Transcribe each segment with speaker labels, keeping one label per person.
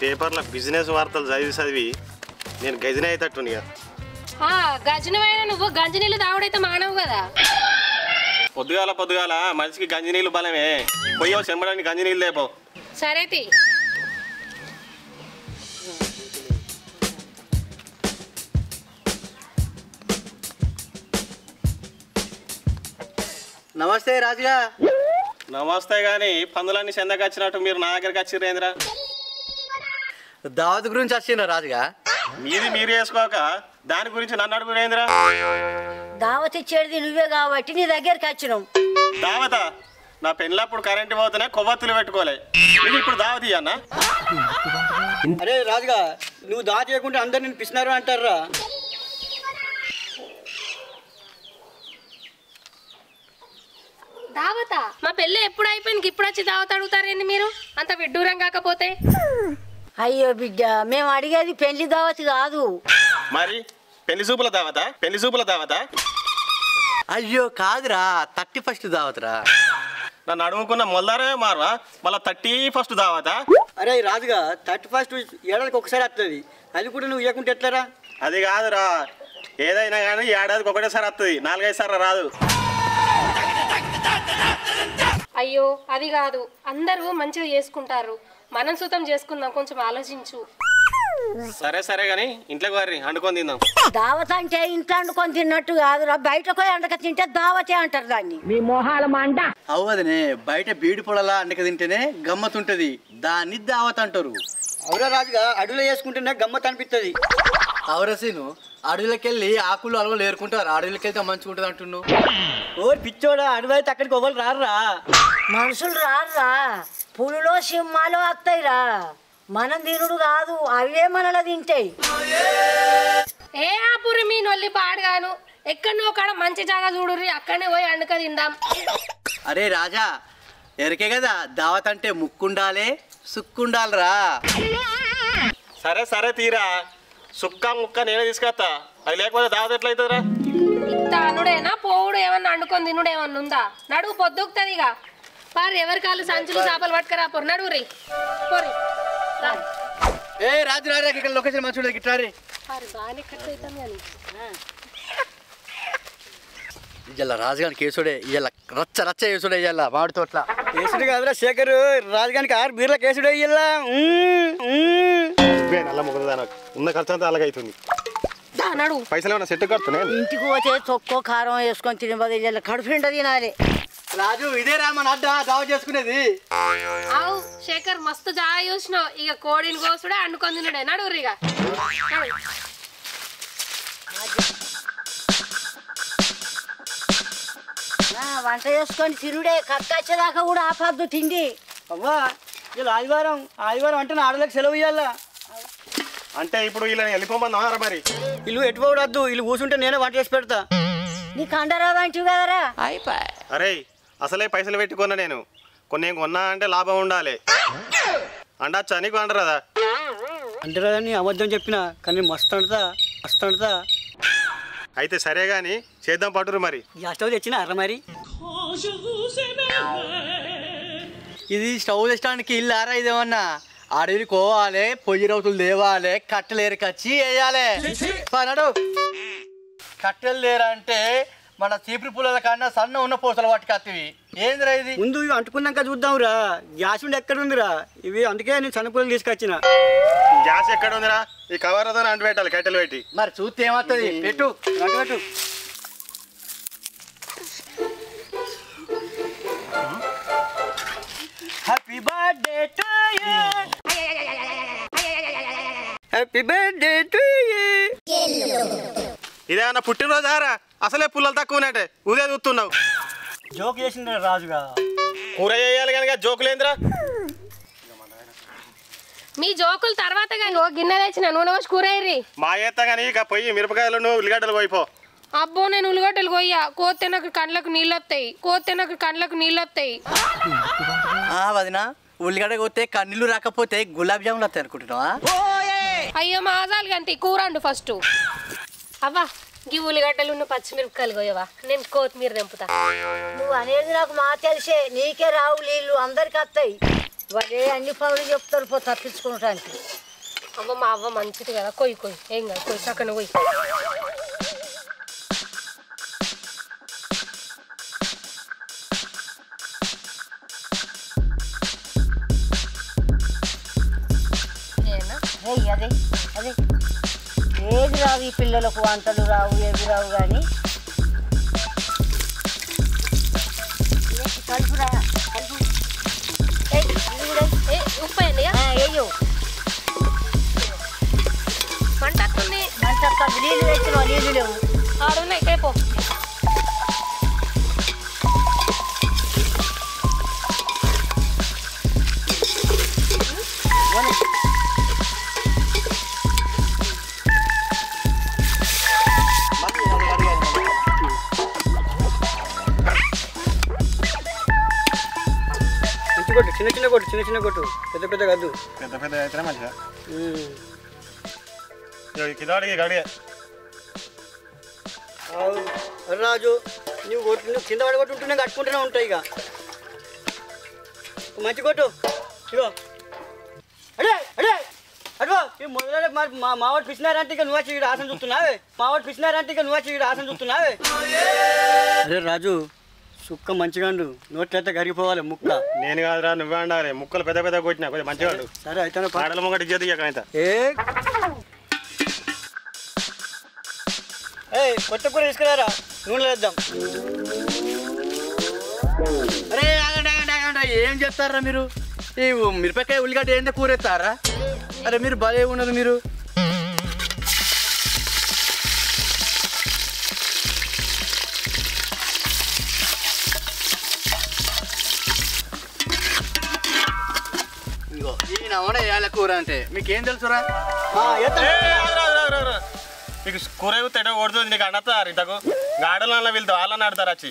Speaker 1: పేపర్లో బిజినెస్ వార్తలు చదివి నేను గజని అయితట్టునిగా.
Speaker 2: గజనమైన నువ్వు గంజి నీళ్ళు తాగుడైతే మానవు కదా.
Speaker 1: పొద్దుగాల మనిషికి గంజి నీళ్ళు బలమే. పోయో చెంబడానికి గంజి నీళ్ళు లేపో.
Speaker 2: సరే తి.
Speaker 3: నమస్తే రాజుగా.
Speaker 1: నమస్తే గాని పందులన్నీ చెందకి వచ్చినట్టు మీరు నా దగ్గరికి వచ్చిర్రేంద్రా?
Speaker 3: దావత్ గురించి వచ్చిండ్రా రాజుగా.
Speaker 1: మీరు వేసుకోక దాని గురించి నన్ను అడుగురేంద్రా?
Speaker 4: దావత్ ఇచ్చేది నువ్వే కాబట్టి నీ దగ్గరికి వచ్చినాం.
Speaker 1: దావత నా పెళ్ళప్పుడు కరెంటు పోతేనే కొవ్వొత్తులు పెట్టుకోలే. ఇప్పుడు దావత్ ఇయ్యన్నా?
Speaker 3: అరే రాజుగా, నువ్వు దావత్ చేయకుంటే అందరు నేను పిసినారు అంటారా?
Speaker 2: దావతా? మా పెళ్ళి ఎప్పుడు అయిపోయింది ఇప్పుడు వచ్చి దావత్ అడుగుతారేంది మీరు? అంత విడ్డూరం కాకపోతే.
Speaker 4: అయ్యో బిడ్డ, మేము అడిగేది పెళ్లి దావత్ కాదు.
Speaker 1: మరి పెళ్లి చూపుల దావత?
Speaker 3: అయ్యో కాదురా, 31st దావత్రా.
Speaker 1: నన్ను అడుగుకున్న మొల్దారే మారవా, మళ్ళీ 31st దావత?
Speaker 3: అరే రాజుగా, 31st ఏడాదికి ఒకసారి వస్తుంది. అది కూడా నువ్వు ఇవ్వకుంటే ఎట్లరా?
Speaker 1: అది కాదురా, ఏదైనా కానీ ఏడాదికి ఒకటేసారి వస్తుంది, 4-5 సార్లు రాదు.
Speaker 2: అయ్యో అది కాదు, అందరూ మంచిగా చేసుకుంటారు, మనం సుతం చేసుకుందాం, కొంచెం ఆలోచించు.
Speaker 1: సరే గాని ఇంట్లోకి వారి వండుకొని తిందాం.
Speaker 4: దావత్ అంటే ఇంట్లో వండుకొని తిన్నట్టు కాదురా, బయటకు పోయి వండక తింటే దావతే అంటారు దాన్ని. మీ మొహాల మంట.
Speaker 3: అవ్వదనే, బయట బీడి పొడలా అండక తింటేనే గమ్మతుంటది, దాన్ని దావత్ అంటారు. అవురా రాజుగా, అడవిలో వేసుకుంటేనే గమ్మత్ అనిపిస్తుంది. అవురసీను, అడవిలోకెళ్ళి ఆకులు అలవలు ఏరుకుంటారు, అడవిలోకెళ్తే మంచిగా ఉంటుంది అంటున్నావు. ఓ పిచ్చోడా, అడవి అయితే అక్కడికి ఎవరు రారురా.
Speaker 4: మనుషులు రారురా, పులులో సింహాలు వస్తాయిరా. మనం తినుడు కాదు, అవే మనలో తింటాయి.
Speaker 2: ఏ ఆపురి మీ నొల్లి పాడుగాను, ఎక్కడనో కాడ మంచి జాగా చూడుర్రి, అక్కడనే పోయి వండుక తిందాం.
Speaker 3: అరే రాజా, ఎరికే కదా దావత్ అంటే ముక్కుండాలే సుక్కుండాలరా.
Speaker 1: సరే తీరా, సుక్క ముక్క నేనే తీసుకొస్తా, అది లేకపోతే దావత్ ఎట్లయితుందిరా?
Speaker 2: ఇంత అనుడేనా పోవుడు ఏమన్నా వండుకొని తినుడు ఏమన్నా ఉందా? నడువు పొద్దుకుతుంది ఇక. పారు ఎవరి కాళ్ళు సంచులు చేపలు పట్టుకరా పొరు, నడువురి పోరి.
Speaker 3: ఏ రాజు రాజా, ఇక్కడ లొకేషన్ మంచి గిట్టారి.
Speaker 2: బాగానే ఖర్చు అవుతుంది అని
Speaker 3: ఇలా రాజుగాని కేసుడే, ఇలా రచ్చ కేసుడే, ఇలా మామిడి తోట్ల కేసుడు కాదురా శేఖర్, రాజుగానికి 6 బీర్ల కేసుడే. ఇలా
Speaker 1: నల్ల ముగ్గురు ఉన్న ఖర్చు అంతా అలాగైతుంది. పైసలు ఏమన్నా సెట్ కడుతున్నాయి.
Speaker 4: ఇంటికి పోతే తొక్కో కారం వేసుకొని తినే బదులు ఇలా కడుపు నిండా తినాలి.
Speaker 3: రాజు ఇదే రా మన అడ్డ దావ చేసుకునేది.
Speaker 2: అవు శేఖర్, మస్తు జాగా చూసినావు, ఇక కోడిని కోసుడే వండుకొని తినుడే, నడువురి ఇక.
Speaker 4: వంట చేసుకొని తినుడే, కక్క వచ్చేదాకా కూడా ఆపద్దు తిండి.
Speaker 3: అవ్వా, ఇలా ఆదివారం అంటే ఆడలకు సెలవు ఇవ్వాలా.
Speaker 1: అంటే ఇప్పుడు ఇలా వెళ్ళిపోమన్నారా? మరి
Speaker 3: ఇల్లు ఎటుపోవద్దు, ఇల్లు కూర్చుంటే నేనే వంట చేసి పెడతా.
Speaker 4: నీకు అండరాదు అంటావు కదరా.
Speaker 1: అరే అసలే పైసలు పెట్టుకున్నా నేను, కొన్ని కొన్నా అంటే లాభం ఉండాలి. అండొచ్చా నీకు? అండరాదా?
Speaker 3: అంటరాదని అబద్ధం చెప్పినా, కానీ మస్తు అంటదా.
Speaker 1: అయితే సరే గాని చేద్దాం పట్టురు. మరి
Speaker 3: స్టవ్ తెచ్చినా అర్ర మరి? ఇది స్టవ్ తెచ్చడానికి ఇల్లు ఆరా? ఇదేమన్నా అడవికి పోవాలి, పొయ్యి రౌతులు తేవాలి, కట్టెలు ఏరకొచ్చి వేయాలి. నడు. కట్టెలు లేరంటే మన చీపురు పుల్లల కన్నా సన్న ఉన్న పూసలు పట్టుకొత్తవి. ఏందిరా ఇది? ముందు ఇవి అంటుకున్నాక చూద్దాంరా. గ్యాస్ ఉండి ఎక్కడ ఉందిరా? ఇవి అందుకే నేను సన్న పుల్లలు తీసుకొచ్చిన.
Speaker 1: గ్యాస్ ఎక్కడ ఉందిరా? ఈ కవర్ తో అంటు పెట్టాలి, కట్టెలు పెట్టి.
Speaker 3: మరి చూస్తే ఏమవుతుంది? పెట్టు. Happy birthday to you, happy birthday to you.
Speaker 1: ఇదేమన్నా పుట్టినరోజారా? అసలే పుల్లలు తక్కువ ఉన్నట్టే ఉదయం చూస్తున్నావు.
Speaker 3: జోక్ చేసింది రాజుగా.
Speaker 1: కూర చేయాలి కనుక జోకులేంద్రా?
Speaker 2: మీ జోకులు తర్వాత కానీ గిన్నె తెచ్చిన నూనె పోసి కూర అయ్యి
Speaker 1: మా ఏత్తా కానీ ఇక పొయ్యి మిరపకాయలు నువ్వు ఉల్లిగడ్డలు పోయిపో.
Speaker 2: అబ్బో నేను ఉల్లిగడ్డలు కొయ్యా, కోస్తే నాకు కండ్లకు నీళ్ళు వస్తాయి.
Speaker 3: వదినా, ఉల్లిగడ్డ కొత్తే కన్నీళ్ళు రాకపోతే గులాబ్ జాములు వస్తాయి అనుకుంటున్నావా?
Speaker 2: అయ్యో మాజాలు గంతి కూర అండు ఫస్ట్. అవ్వా గీ ఉల్లిగడ్డలు పచ్చిమిరపకాయలు కొయ్యవా, నేను కొత్తిమీర తెంపుతా.
Speaker 4: నువ్వు అనేది నాకు మా తెలిసే, నీకే రావు నీళ్ళు అందరికి వస్తాయి. వాళ్ళే అన్ని పనులు చెప్తారు పో తప్పించుకోవటానికి.
Speaker 2: అవ్వ మా అవ్వ మంచిది కదా, కొయ్యి కొయ్యి ఏం కాదు, కొయ్యి చక్కన కొయ్యి.
Speaker 4: అదే అదే ఏది రావు ఈ పిల్లలకు, వంటలు రావు ఏవి రావు కానీ కలుపురా కలుపు.
Speaker 2: ఉప్పు అయ్యింది
Speaker 4: వేయు
Speaker 2: మంట వస్తుంది.
Speaker 4: మంట నీళ్ళు తెచ్చిన నీళ్ళు లేవు.
Speaker 2: ఆడున్నాయి కేపో.
Speaker 3: కొట్టు చిన్న చిన్న కొట్టు, చిన్న చిన్న కొట్టు, పెద్ద పెద్ద కద్దు.
Speaker 1: పెద్ద పెద్ద అయితేనే మంచిగా. కిందడికి గడిగే
Speaker 3: రాజు నువ్వు కొట్టు, నువ్వు కింద పడి కొట్టుంటూనే కట్టుకుంటూనే ఉంటాయి. ఇక మంచి కొట్టు. ఇగో అడే అడే అడో ఈ మొదలే మా మావాడు పిచ్చినారంటే ఇక నువ్వు వచ్చి ఇక్కడ ఆసన చూస్తున్నావే. మావాడు పిచ్చినారంటే ఇక నువ్వు వచ్చి ఇక్కడ ఆసన చూస్తున్నావే. అరే రాజు సుక్క మంచిగా ఉండు, నోట్లయితే కరిగిపోవాలి ముక్క.
Speaker 1: నేను కాదురా, నువ్వే ఉండాలి. ముక్కలు పెద్ద పెద్ద కొట్టినా కొంచెం మంచిగా ఉండు.
Speaker 3: సరే అయితే
Speaker 1: పాటల ముంగటి ఇచ్చేది ఇక.
Speaker 3: కొత్త కూర తీసుకురారా, నూనె వేద్దాం. అరే ఏం చేస్తారా మీరు? ఈ మిరపకాయ ఉల్లిగడ్డ ఏందో కూర ఎత్తారా? అరే మీరు భలే ఉన్నారు మీరు. ఇగో ఈ నవడ వేయాల కూర అంటే మీకేం తెలుసురా?
Speaker 1: నీకు కూర తెడ కొడుతుంది, నీకు అన్నతారు ఇంతకు గాడల వీళ్ళతో వాళ్ళని ఆడతారు వచ్చి.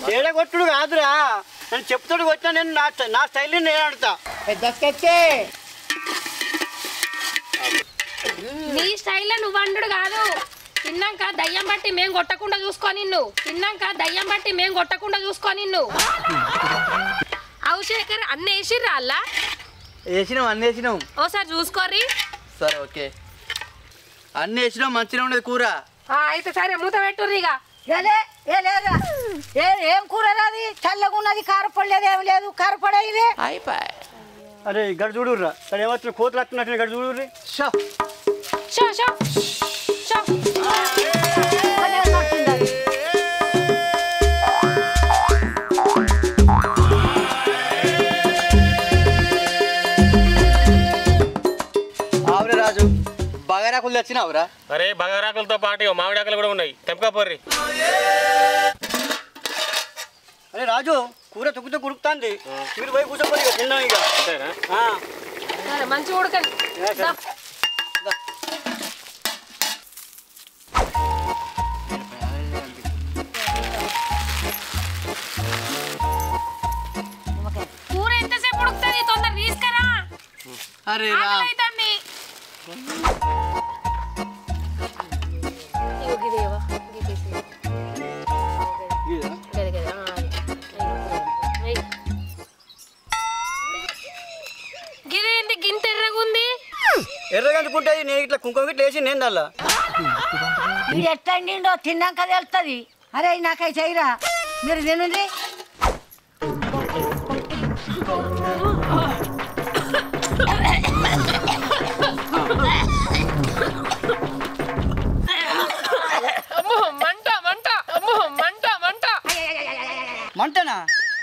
Speaker 3: తేడా కొట్టుడు కాదురా, నేను చెప్తాడు కొట్టినా. నేను నా స్టైల్ నేను ఆడతా.
Speaker 2: నీ స్టైల్లో నువ్వు వండుడు కాదు. తిన్నాక దయ్యం బట్టి మేం కొట్టకుండా చూసుకో నిన్ను. తిన్నాక దయ్యం బట్టి మేం కొట్టకుండా చూసుకో నిన్ను. అవుశేఖర్ అన్న వేసిర్రా అల్లా?
Speaker 3: వేసినాం, అన్నీ వేసినాం.
Speaker 2: ఓసారి చూసుకోర్రి.
Speaker 3: సరే ఓకే, అన్నీ వేసినాం. మంచిగా ఉండేది కూర.
Speaker 2: అయితే సరే మూత పెట్టుర్రి. ఇక
Speaker 4: ఏం కూర రాది, చల్లగా ఉన్నది, కారపడలేదు, ఏం లేదు. కారపడే ఇదే
Speaker 3: అరే గడ చూడుర్రా, సరే ఏమవుతుంది, కోతులు వస్తున్నట్టు గడ చూడుర్రి.
Speaker 2: షో షో షో.
Speaker 3: ఆవురే రాజు, బగారాకులు తెచ్చినావురా?
Speaker 1: అరే బగారాకులతో పాటు మామిడాకులు కూడా ఉన్నాయి, తెంపకపోర్రి.
Speaker 3: అరే రాజు కూర తొక్కుతో కురుకుతాంది, మీరు పోయి కూర్చోపోయి తిన్నాం. ఇక
Speaker 2: సరే మంచిగా ఉడకండి. కూర ఎంతసేపు ఉడుకుతుంది? తొందర తీసుకురా.
Speaker 3: అరే
Speaker 2: ఆకలైతుంది. గిదేంటి గింత ఎర్రగుంది?
Speaker 3: ఎర్రగంటుకుంటుంది. నేను ఇట్లా కుంకుమ గిట్ల వేసి నేను అలా
Speaker 4: మీరు ఎట్లా అండిండో తిన్నాక తెలుస్తుంది. అరే నాకై చేయరా, మీరు తినండి.
Speaker 2: మంట మంట మంట మంట.
Speaker 3: మంటనా?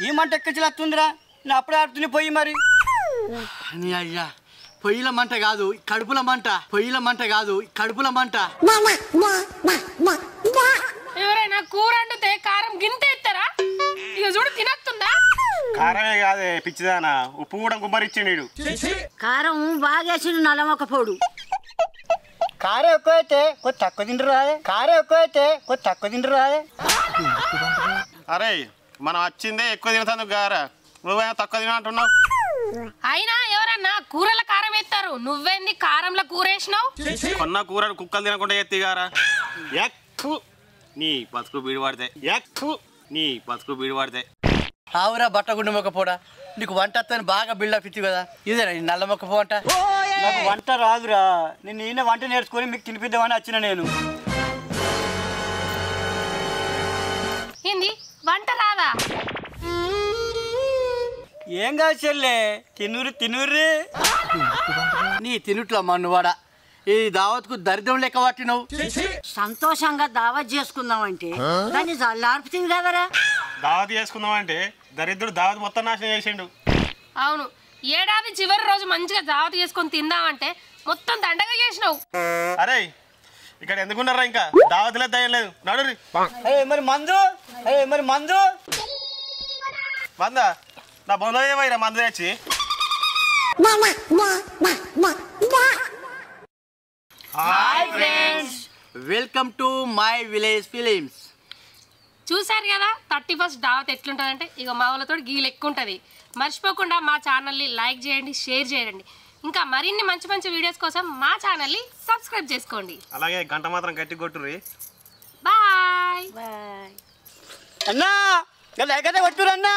Speaker 3: ఈ మంట ఎక్కడి వస్తుందిరా? నేను అప్పుడే ఆడుతుంది పొయ్యి. మరి నీ అయ్యా పొయ్యిల మంట కాదు, కడుపుల మంట. పొయ్యిల మంట కాదు, కడుపుల మంట.
Speaker 2: ఎవరైనా కూర వండితే కారం గింత ఎత్తారా? ఇక చూడు తినస్తుందా?
Speaker 1: కారమే కాదే పిచ్చిదానా, ఉప్పు కూడా గుమ్మరిచ్చిండు.
Speaker 4: కారం బాగా వేసిండు, నల్లమొక్కపోడు.
Speaker 3: కారం ఎక్కువైతే కొద్ది తక్కువ తింటారు రాదే. కారం ఎక్కువైతే కొద్ది తక్కువ తింటారు రాదే.
Speaker 1: అరే మనం వచ్చిందే ఎక్కువ తినతాను గారా, నువ్వైనా తక్కువ తిన అంటున్నావు.
Speaker 2: అయినా ఎవరన్నా కూరల కారం ఎత్తారు, నువ్వేంది కారంలో కూర వేసినావు?
Speaker 1: కొన్న కూర కుక్కలు తినకుండా ఎత్తిగారా. ఎక్కువ నీ బతుకు బీడు పడితే, ఎక్కువ నీ బతుకు బీడు పడితే.
Speaker 3: ఆవురా బట్ట గుండె మొక్కపోడా, నీకు వంట వస్తాను బాగా బిల్డప్ ఇచ్చి కదా ఇదేనా ఈ నల్ల మొక్క వంట?
Speaker 5: నాకు వంట రాదురా, నేను ఈయన వంట నేర్చుకొని మీకు తినిపిద్దామని వచ్చిన నేను.
Speaker 2: ఏంది వంట రాదా?
Speaker 5: ఏం కాదు చెల్లె, తినుర్రి.
Speaker 3: నీ తినుట్లా మన్నువాడ ఈ దావత్కు దరిద్రం లెక్క పట్టినవు.
Speaker 4: సంతోషంగా దావత్ చేసుకుందామంటే దాన్ని జల్లార్పుతుంది కదరా.
Speaker 1: దావత్ చేసుకుందామంటే దరిద్రుడు దావత్ మొత్తం నాశనం చేసిండు.
Speaker 2: అవును, ఏడాది చివరి రోజు మంచిగా దావత్ చేసుకొని తిందామంటే మొత్తం దండగా చేసినావు.
Speaker 1: అరే ఇక్కడ ఎందుకున్నారా ఇంకా దావత్లే దయ్యం లేదు నడురి.
Speaker 5: మరి మందు
Speaker 1: మందా నా బొంద ఏమైనా మందు తెచ్చి.
Speaker 3: Hi friends, welcome to my village films.
Speaker 2: చూసారు కదా 31st దావత్ ఎట్లుంటుందంటే ఇక మా వాళ్ళతో గీలు ఎక్కువ ఉంటుంది. మర్చిపోకుండా మా ఛానల్ని లైక్ చేయండి, షేర్ చేయండి. ఇంకా మరిన్ని మంచి మంచి వీడియోస్ కోసం మా ఛానల్ని సబ్స్క్రైబ్ చేసుకోండి.
Speaker 1: అలాగే గంట మాత్రం గట్టి కొట్టుర్రి.
Speaker 2: బాయ్.
Speaker 5: అన్నా, కొట్టురన్నా.